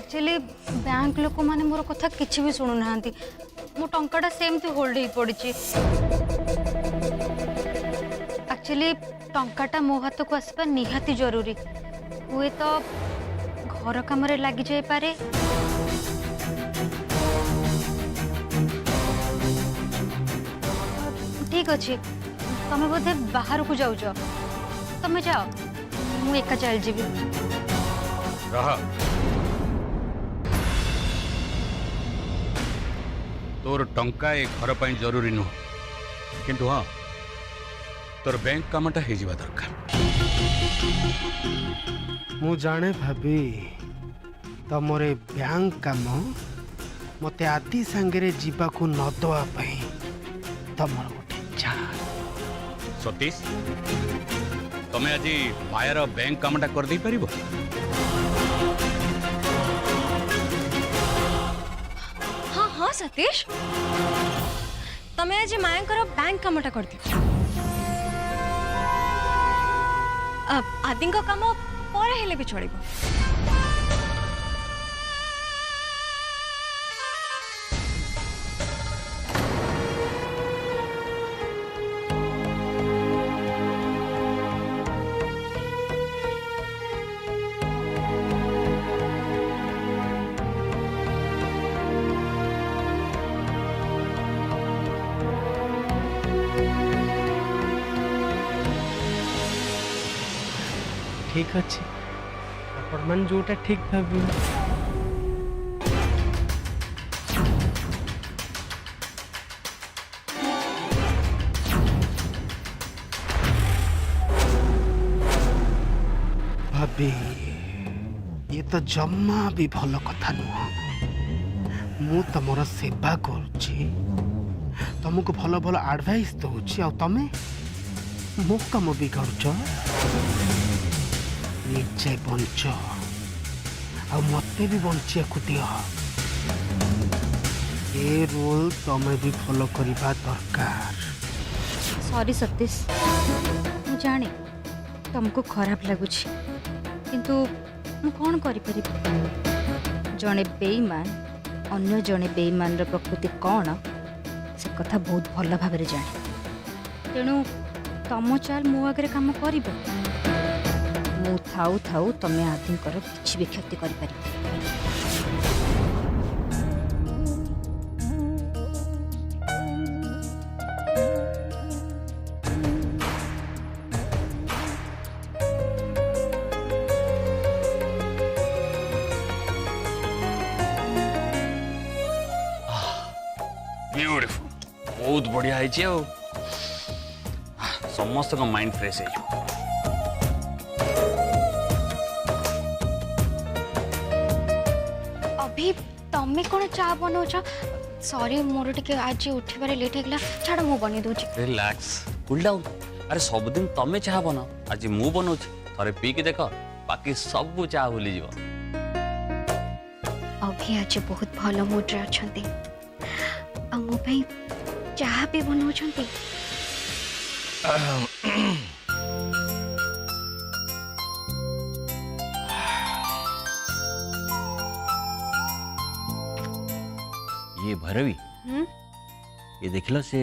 Actually bank लोक माने मोर कथा किछि भी सुनु नाहंती मो टंकाटा सेमती होल्ड ही पड़ी एक्चुअली टंकाटा मो हाथ को आसबा निहाती जरूरी हुए तो घर काम लगी जाए पारे ठीक अच्छे तमें बोधे बाहर को जाऊच तमें जाओ मु एका चल जीवी रहा तोर टंका ए घर पर जरूरी नुह किंतु हाँ तोर बैंक कामटा हो जावा दरकार मु जाने भाभी तमर बैंक काम मते आदि सांगरे जीवा को न दवा तमर गोटे चाल सतीश तमें आज मायर बैंक कामटा कर दे परिबो हाँ हाँ सतीश तमें आज मायंकर बैंक कामटा कर दी आदि काम पर हेले भी चलिबो ठीक अच्छे आपण मन जोटा ठीक भाभी भाभी ये तो जम्मा भी भल कथा नुह मु तमर सेवा करुची तुमको भल भल एडवाइस दूची आ तमे मो काम भी करुच निजे बंच आ मते भी बंचिया को दिह ए रोल तमे भी फॉलो करिबा दरकार सॉरी सतीश मु जाने तुमको खराब लगुच किंतु मु कौन करि परिबे जने बेईमान अन्य जने बेईमान रो प्रकृति कौन से कथा बहुत भल भाबरे जाने तेणु तम चाल मो आगे काम करिबो मु थाऊ थाऊ तमे आदिंकर किछि भी क्षति करि पारि ब्यूटीफुल बहुत बढ़िया है समस्त का माइंड फ्रेश है अभी तमे कौन चा बनाऊच सॉरी मोर टिके आज उठिबारे लेट हेगला छाड़ मु बनी दोची रिलैक्स कूल डाउन अरे सब दिन तमे चाह बनाओ आज मु बनाउछि थरे पी के देख बाकी सब चाह भूली जीव अभी आज बहुत भल मूड रे अछंती आ मो भाई चाह भी बनाउछंती ये भैरवी ये देख लो से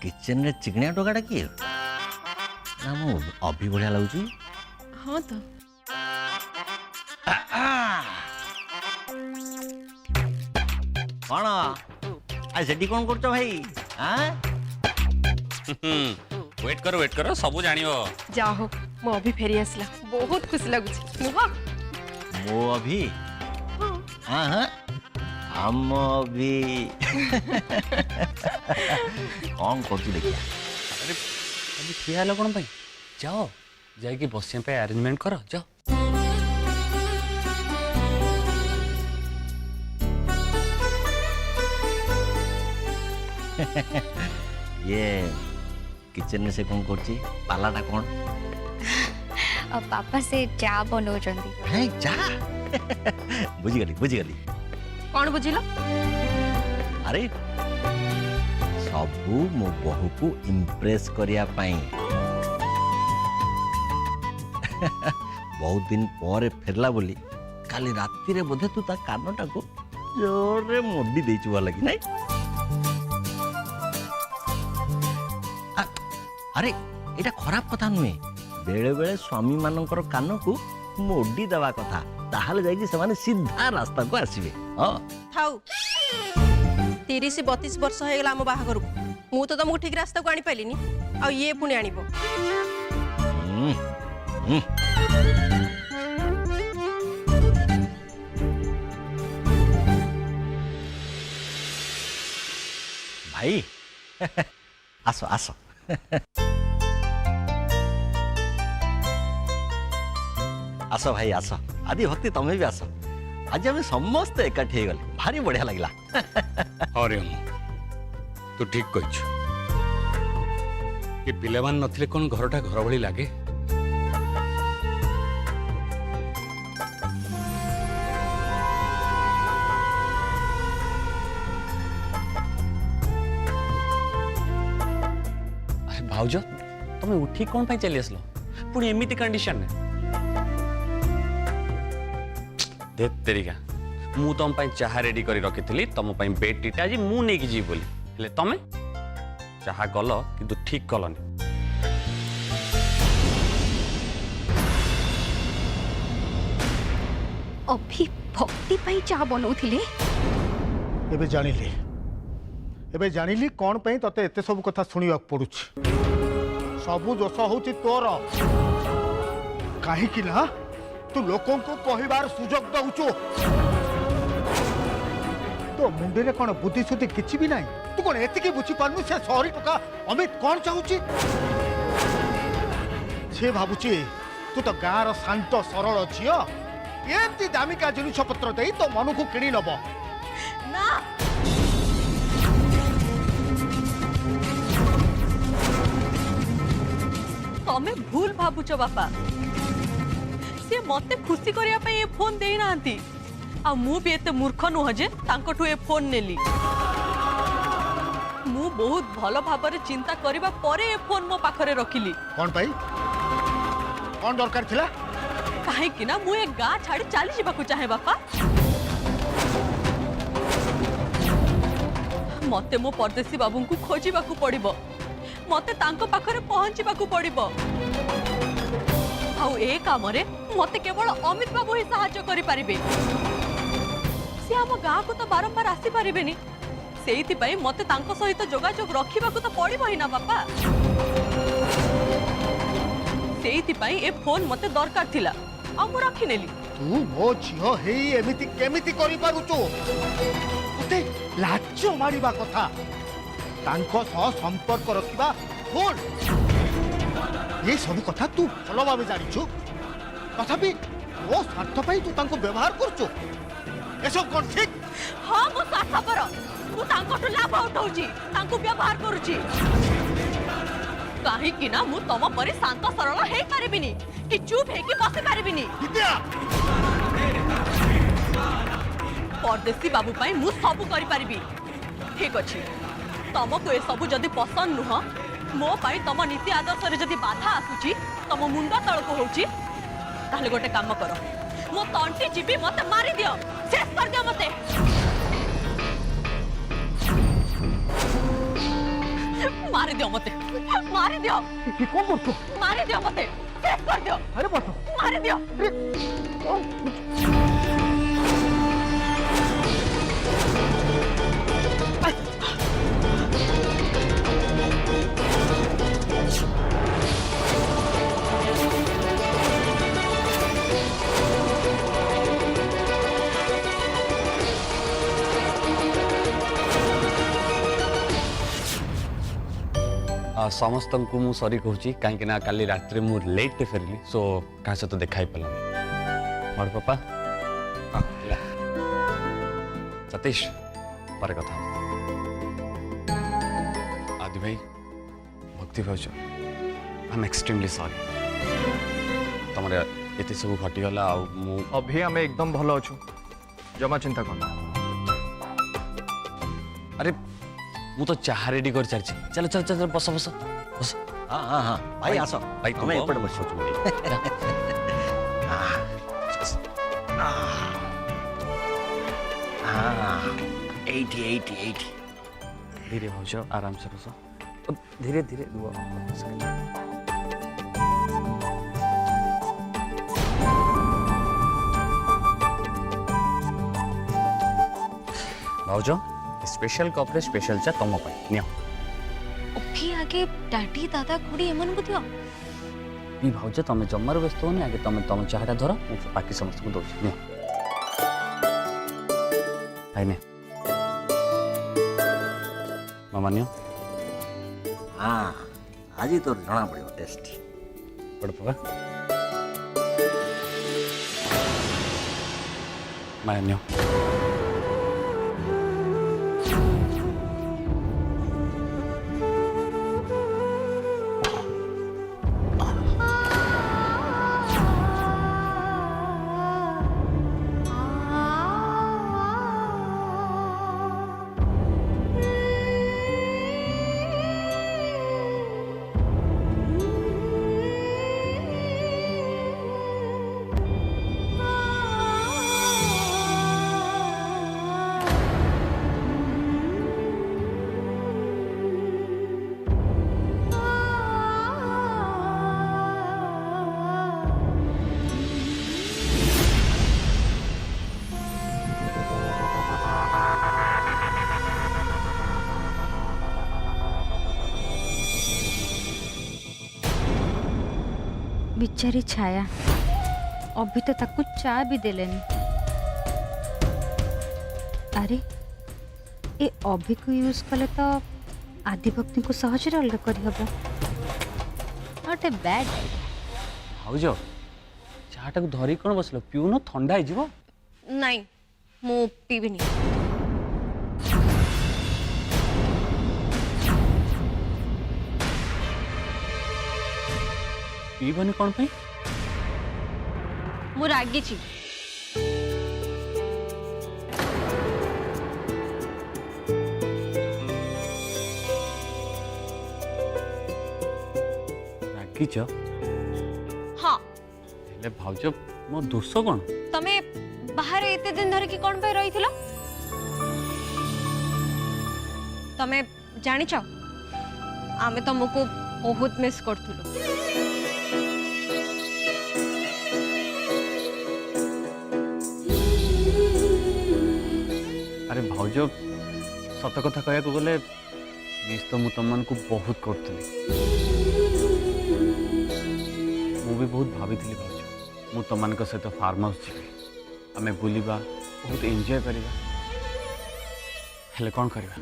किचन रे चिकनिया टोकाटा किए ना मो अभी बढ़िया लगुची हाँ तो कौन आज सेठी कौन करछ भाई हां वेट करो सब जानियो जाओ मो अभी फेरी आसला बहुत खुश लगुच नुह मो अभी हां हां हम अभी कौन करछु देखिया अरे अभी ठिया लो कोन भाई जाओ जाके बसिया पे अरेंजमेंट करो जाओ ये किचन में से कौन करछि पालाटा कौन अब पापा से चा बनाउछंती है जा बुझी गली कौन बुझिलो अरे सबू मो बहू को इम्प्रेस करिया पाई बहुत दिन पर फेरला बोली काली राति रे बोधे तू ता कानटा को जोरे मोदी देइछु वाला कि नहीं अरे एटा खराब कथा नुहे बेले बेले स्वामी मानकर कान को मोदी देवा कथा ताहाले जाई से माने सीधा रास्ता को आसीबे हां थाउ 30-32 वर्ष हो गला हम बाहागर को मु तो तुमको ठीक रास्ता को आनी पाइलिनी आ ये पुणी आनिबो भाई आसो आसो आसो भाई आसो आदि भक्ति तमें भी आसो आज आम समस्त एकाठी गले भारी बढ़िया लगला अरे तू ठीक कह कि पिलामान नथिले कौन घरटा घर भली लागे अरे भाउज तुम उठी कौन पाई चली आसलो पुणी एमिति कंडीशन देख तेरिका मु तुम पाई चाहा रेडी करी रखी तुम पाई बेड टीटा आज मु नहीं जी बोली हेले तमे चाहा गल किंतु ठीक कलनी अभी भक्ति पाई चा बनौथिले एबे जानिली कौन पे तते एते सब कथा सुनिया पड़ुछि सबु दोष होछि तोर काहे कि ना तू लोकों को कहबार सुजोग दउछु तो मुंडे रे कोन बुद्धि सुद्धि किछि भी नाही तू कोन एति की बुझी पारनु से 100 टका अमित कौन चाहुछि से भाबुछि तू तो गार शांत सरल छियो एति दामिका जिनिस पत्र देई तो मन को किणी नबो ना तमे भूल भाबुछ बापा से मते खुशी करिया पे ये फोन देई नांती आ मु भी एते मूर्ख नुह जे तांकठु ए फोन नेली मु बहुत भलो भाबरे चिंता करिबा परे ए फोन मो पाखरे रखिली कौन पाई कौन दरकार थिला काहे कि ना मु ए गा छाड़ी चली जिबाकू चाहे बापा मते मो परदेसी बाबू को खोजिबाकू पड़िबो मते तांको पाखरे पहुंचीबाकू पड़िबो आउ ए कामरे मते केवल अमित बाबू ही सहायता करि परिबे से हम गाँ को तो बारंबार आसी पारिबेनी सेइति पई मते तांको सहित जोगाजोग रखिबाकू तो पड़िबो ही ना बापा सेइति पई ए फोन मते दरकार थिला आ मु रखि नेली तू मो झियो हेई एमिति केमिति करि पारुचो तते लाज मारिबा कथा तांको सह संपर्क रखिबा भूल ये सब कथा तू भलो भाबे जानिछु तथापि ओ स्वार्थ पई तू तांको व्यवहार करचो एसो कोन ठीक हां मु स्वार्थपर मु तांको लाभ उठाउची तांको व्यवहार करूची काहे कि ना मु तम परे शांत सरल हे पारिबिनी कि चुप हे कि बसे पारिबिनी विद्या परदेसी बाबू पाई मु सब करि पारिबी ठीक अछि तमको ए सब जदि पसंद नुह मो पाई तम नीति आदर्श रे जदि बाधा आसुची तम मुंडा तळ को होउची ताले गोटे काम कर मो तंटी जीबी मते मारी दियो शेष कर दियो मते मारी दियो मते मारी दियो की कोन करतो मारी दियो मते शेष कर दियो अरे बातो मारी दियो समस्त को मु सॉरी कहूँ कहीं ना काली रात मु लेट फेरली सो क्या सहित देखा पारानी मोर पापा सतीश पर कथा आदि भाई भक्ति भाज आई एम एक्सट्रीमली सॉरी तुम ये सब घटीगला अभी आम एकदम भल अच्छु जमा चिंता करना अरे मु तो चाह रेडी कर सारी चलो चलो चलो बस बस बस हाँ हाँ हाँ भाई आसो भाई हमें तुम एपटे बसो एटी धीरे भाज आराम से बस धीरे धीरे भाज स्पेशल कप रे स्पेशल चा तुम नियो अभी आगे डैडी दादा खुड़ी एमन को दियो भी भाज तुम जमार व्यस्त होनी आगे तुम तुम चाहटा धर बाकी समस्त को दौर नियो आइने मामा नियो हाँ आज तो जना पड़ो टेस्ट पड़ पका माया नियो बिचारी छाया अभी तो ताकू चा भी देलेनी। अरे ए अभी को यूज कले तो आदिभक्ति को सहज अलग कर हबो। नॉट ए बैड भाज चाटा को धरी कौन बसलो पिउन ठंडा हो जीवो नहीं मु पीबिनी पीबनी कौन पे मु रागी छी रागिच हाँ हेले भाउज मो दोष कौन तमे बाहर एते दिन धर की कौन पे रही थिलो तमे जानी छ आमे तुमको बहुत मिस करथुलो अरे भाउज सत कथा कहया को गले मिस तो मु तुम को बहुत करतली मु भी बहुत भाभी थी भाउज मु तुम सहित फार्म हाउस जी आमे बुलिबा बहुत एंजॉय करिबा हेले कौन करिबा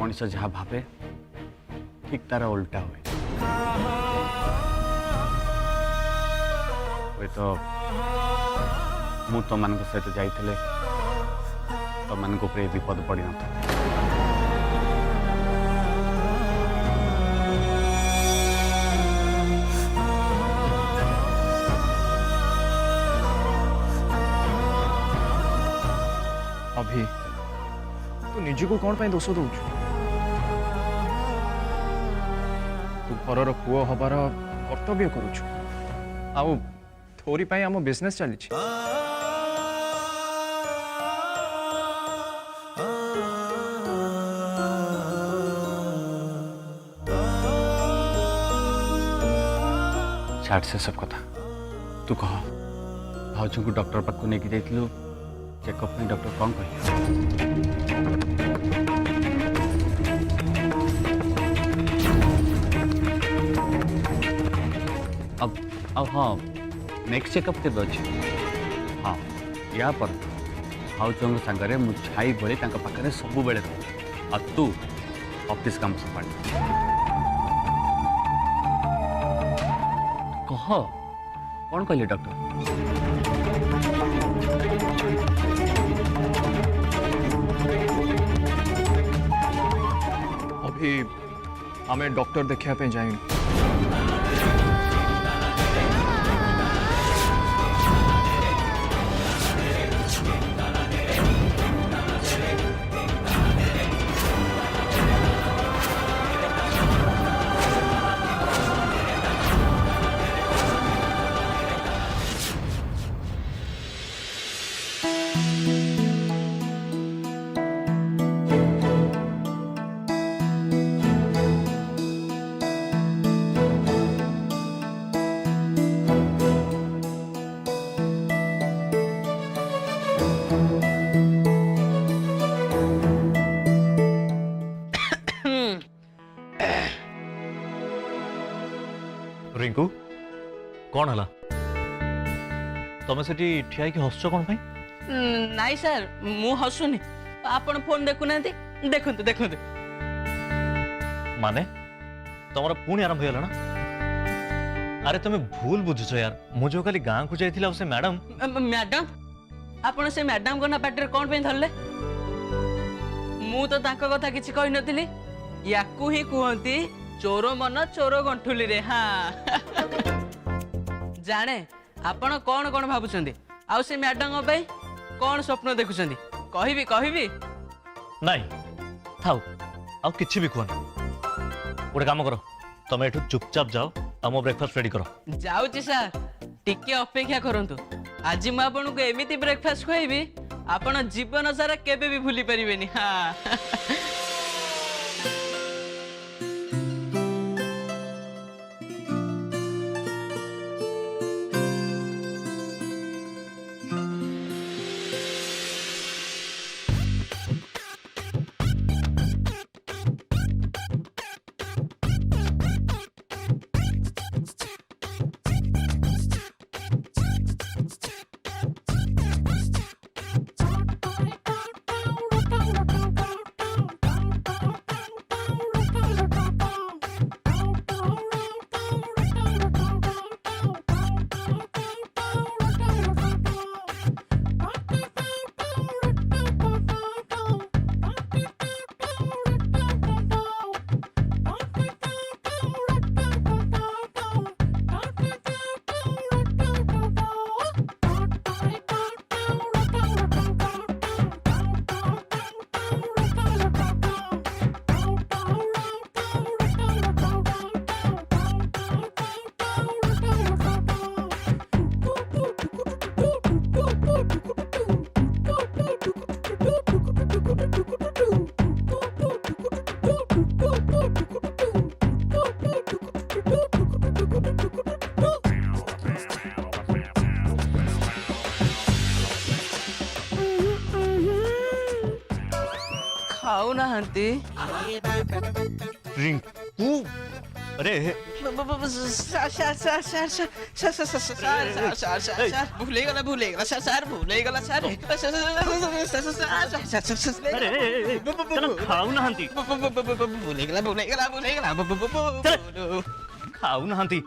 मनीष जहाँ भावे ठीक तार उल्टा हुए तो मु तुम सहित जाइले तुम विपद पड़ न अभी तू निज को कौन पे दोष दौचु तू घर पुओ हबार कर्तव्य करुचु आउ थोरी पाई आम बिजनेस चली छाड़ से सब कथा तू कह भाउज को डॉक्टर पाक लेकिन जाइलु चेकअप में डॉक्टर कौन कह अब हाँ नेक्स्ट चेकअप के हाँ या पर भाउज सांगे मुझे छाई भली पाखे सब बेले आ तू ऑफिस काम संभाल कह कौन कहले डॉक्टर अभी आमे डॉक्टर देखा पे जाए रिंकू कौन हला तमे सेठी ठिया कि हसछ कोन भाई ନାଇଁ ସାର୍ ମୁଁ ହସୁନି ଆପଣ ଫୋନ୍ ଦେଖୁନାହାନ୍ତି ଦେଖନ୍ତୁ ଦେଖନ୍ତୁ माने तमरा पुणी आरंभ होला ना अरे तुम भूल बुझुछ यार मु जो खाली गाँ को जाइथिला से मैडम ମ୍ୟାଡାମ ଆପଣ ସେ ମ୍ୟାଡାମଙ୍କ ନା ପାଟିରେ କ'ଣ ପାଇଁ ଧରିଲେ ମୁଁ ତ ତାଙ୍କ କଥା କିଛି କହିନଥିଲି ୟାକୁ ହିଁ କୁହନ୍ତି ଚୋର ମନ ଚୋର ଗଣ୍ଠୁଲିରେ ହଁ ଜାଣେ ଆପଣ କ'ଣ କ'ଣ ଭାବୁଛନ୍ତି ଆଉ ସେ ମ୍ୟାଡାମଙ୍କ ପାଇଁ କ'ଣ ସ୍ୱପ୍ନ ଦେଖୁଛନ୍ତି କହିବି କହିବି नहीं थाउ आउ किछि भी कहना गोटे काम करो तुम एठू चुपचाप जाओ आ मो ब्रेकफास्ट रेडी करो ଯାଉଛି ସାର୍ ଟିକେ ଅପେକ୍ଷା କରନ୍ତୁ ଆଜି ମୁଁ ଆପଣଙ୍କୁ ଏମିତି ବ୍ରେକଫାଷ୍ଟ ଖୁଆଇବି ଆପଣ ଜୀବନ ସାରା କେବେ ବି ଭୁଲି ପାରିବେନି ହଁ ଖାଉନାହାନ୍ତି रिंकू अरे ଭୁଲେଇଗଲା ଭୁଲେଇଗଲା ସାର୍ ଭୁଲେଇଗଲା ସାର୍ खाऊ नहांती ଭୁଲେଇଗଲା ଭୁଲେଇଗଲା ଭୁଲେଇଗଲା खाऊ नहांती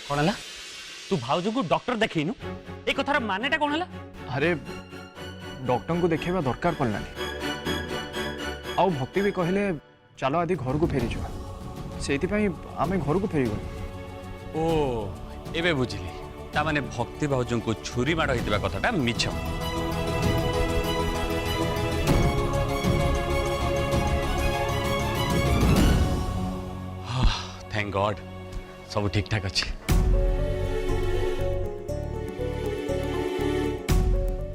कौन है तू भाउज को डॉक्टर देखनु ए कथार मानेटा कौन है अरे डॉक्टर को देखा दरकार पड़ना आउ भक्ति भी कहले चलो आदि घर को फेरी जावा से आम घर को फेरी गलु ओ एबे बुझिली ता माने भक्ति भाउज को छुरी माड़ होइतिबा कथाटा मिछ थैंक गॉड सब ठीक ठाक अच्छे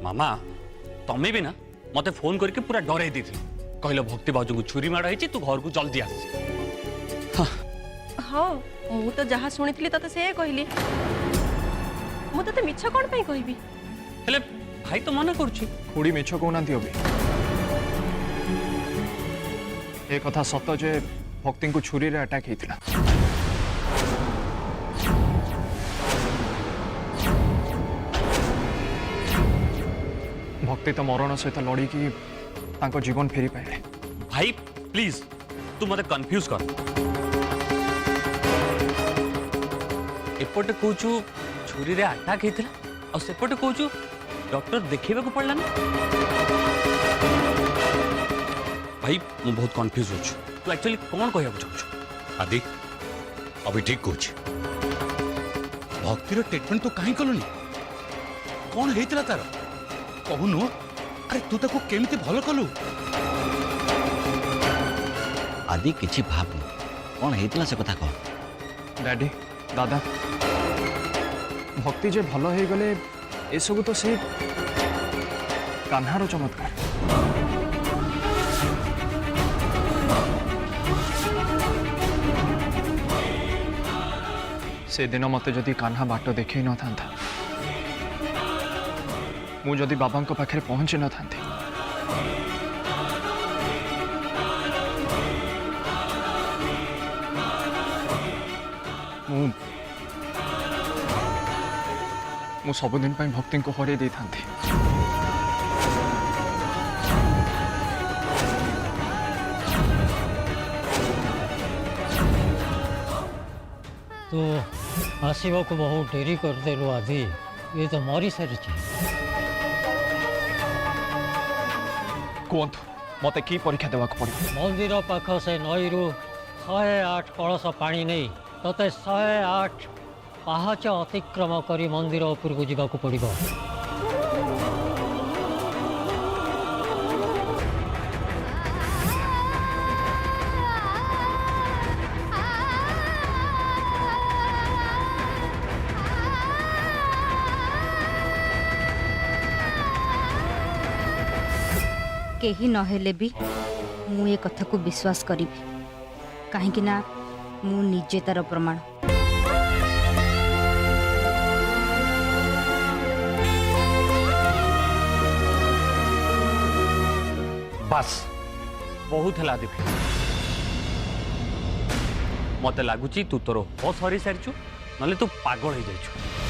मामा तमें भी ना मते फोन करके पूरा डरे दी कहल भक्ति बाजू को छुरी माड़ तू घर को जल्दी आस हाँ मु तो जहाँ शुणी तते से कहली मु तते मिछ कौन पे कहबी हेले भाई तो मना करुछि खुड़ी मिछ कहना अभी ए कथा सत जे भक्ति को छुरी रे अटैक होता भक्ति तो मरण सहित लड़ी की जीवन फेरी पाइले भाई प्लीज तू मते कंफ्यूज कर एपटे कहूँ छुरी रे अटैक होता और सेपटे कहूँ डॉक्टर देखा को पड़ला ना भाई मु बहुत कंफ्यूज हो तू एक्चुअली कौन कहया चाहू आदि अभी ठीक कौच भक्तिर ट्रीटमेंट तो कहीं कलुनी कौन होता तार कहूनु अरे तू ताको केमिति भल कलु आदि किछि भाबनु कौन हेतला से कथा कह डैडी दादा भक्ति जे भल हो गले एसबू तो से कान्हार चमत्कार। से दिन मत जदि कान्हा बाट देखे न था मु जदि बाबा पाखे पहुंची न था मु सबुदिन भक्ति को हर दे था। तो आसवा को बहुत डेरी करदेलु आदि ये तो मरी सारी कहतु मत कि परीक्षा देवाक पड़े। मंदिर पाख से नई रु 108 कलश पानी नहीं तते 108 पाहाच अतिक्रम करी मंदिर उपर को जावाक पड़ो। केही नहेले भी मु ए कथा को विश्वास करी कहीं ना मु निजे तार प्रमाण। बस बहुत है दिव्य मत लगुच तू तोर होश हरी सारी ना तू पागल हो जाइछु।